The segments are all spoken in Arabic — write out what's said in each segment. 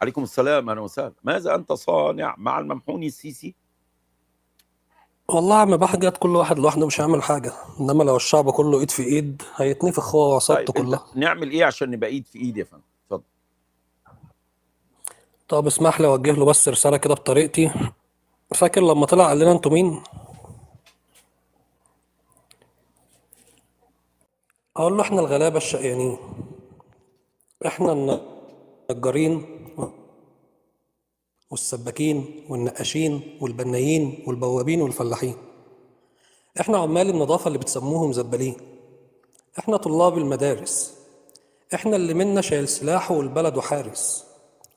عليكم السلام، اهلا وسهلا. ماذا انت صانع مع الممحوني السيسي؟ والله يا عم بحاجات كل واحد لوحده مش هيعمل حاجة، إنما لو الشعب كله إيد في إيد هيتنفخ هو وعصابته طيب انت كلها. نعمل ايه عشان نبقى ايد في ايد يا فندم؟ اتفضل. طب اسمح لي أوجه له بس رسالة كده بطريقتي. فاكر لما طلع قال لنا أنتوا مين؟ أقول له إحنا الغلابة الشقيانين، إحنا النجارين والسباكين والنقاشين والبنايين والبوابين والفلاحين، إحنا عمال النظافة اللي بتسموهم زبالين، إحنا طلاب المدارس، إحنا اللي منا شايل سلاحه والبلد وحارس،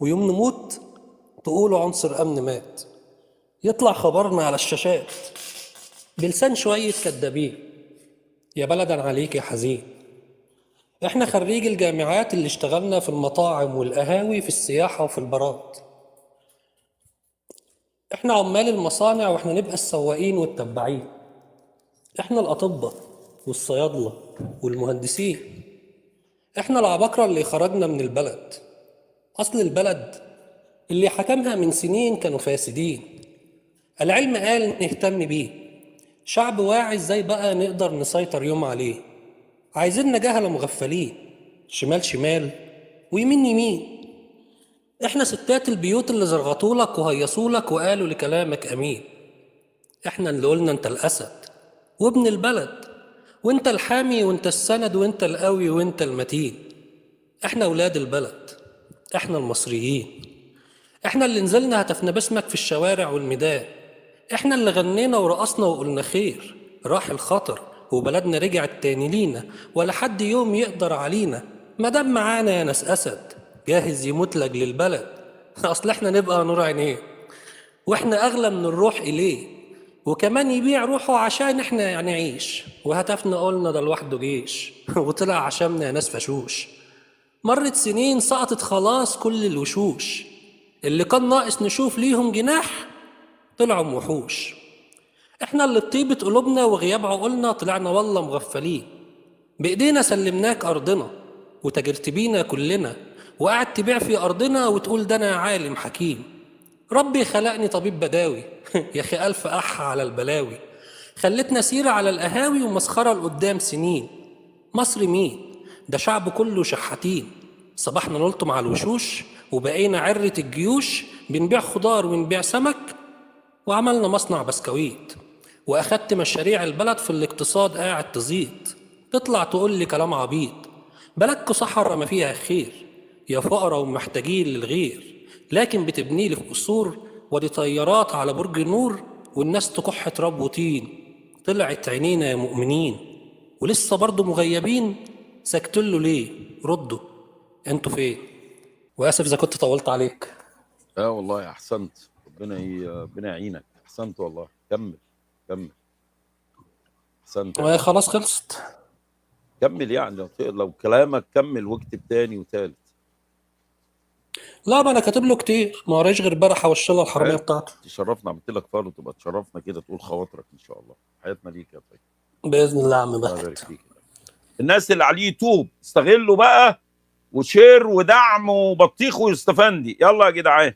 ويوم نموت تقولوا عنصر أمن مات، يطلع خبرنا على الشاشات بلسان شوية كدابين. يا بلد أنا عليك يا حزين، إحنا خريج الجامعات اللي اشتغلنا في المطاعم والقهاوي في السياحة وفي البارات، إحنا عمال المصانع وإحنا نبقى السواقين والتبعين، إحنا الأطباء والصيادلة والمهندسين، إحنا العباقرة اللي خرجنا من البلد. أصل البلد اللي حكمها من سنين كانوا فاسدين، العلم قال نهتم بيه، شعب واعي ازاي بقى نقدر نسيطر يوم عليه. عايزيننا جهلة مغفلين، شمال شمال ويمين يمين، احنا ستات البيوت اللي زرغطولك وهيصولك وقالوا لكلامك امين، احنا اللي قلنا انت الاسد وابن البلد، وانت الحامي وانت السند وانت القوي وانت المتين، احنا ولاد البلد، احنا المصريين، احنا اللي نزلنا هتفنا باسمك في الشوارع والميدان، احنا اللي غنينا ورقصنا وقلنا خير راح الخطر وبلدنا رجعت تاني لينا، ولا حد يوم يقدر علينا، مادام معانا يا ناس اسد جاهز يموت لاجل البلد. اصل احنا نبقى نور عينيه واحنا اغلى من الروح اليه، وكمان يبيع روحه عشان احنا يعني نعيش، وهتفنا قلنا ده لوحده جيش وطلع عشاننا يا ناس فشوش. مرت سنين سقطت خلاص كل الوشوش، اللي كان ناقص نشوف ليهم جناح طلعوا وحوش. احنا اللي بطيبة قلوبنا وغياب عقولنا طلعنا والله مغفلين، بايدينا سلمناك ارضنا وتاجرت بينا كلنا، وقعد تبيع في ارضنا وتقول ده انا عالم حكيم. ربي خلقني طبيب بداوي يا اخي الف اح على البلاوي، خلتنا سيرة على القهاوي ومسخرة لقدام سنين. مصر مين؟ ده شعب كله شحاتين، صباحنا نلطم على الوشوش وبقينا عرة الجيوش، بنبيع خضار ونبيع سمك وعملنا مصنع بسكويت، واخدت مشاريع البلد في الاقتصاد قاعد تزيد، تطلع تقول لي كلام عبيط. بلدكوا صحرا ما فيها خير، يا فقراء ومحتاجين للغير، لكن بتبني لي في قصور ودي طيارات على برج نور، والناس تكح تراب وطين. طلعت عينينا يا مؤمنين ولسه برضه مغيبين، ساكتلوا ليه؟ ردوا انتوا فين؟ واسف اذا كنت طولت عليك. اه والله احسنت، ربنا يعينك، احسنت والله. كمل كمل. احسنت يا فندم. خلاص خلصت. كمل يعني، لو كلامك كمل واكتب تاني وتالت. لا ما انا كاتب له كتير، ما ورايش غير برحه والشله الحراميه حلو. بتاعته. تشرفنا، عملت لك فالو تبقى تشرفنا كده، تقول خواطرك ان شاء الله. حياتنا ليك يا طيب. باذن الله يا عم الله يبارك بخت. فيك. الناس اللي على اليوتيوب استغلوا بقى، وشير ودعم وبطيخ ويستفندي، يلا يا جدعان.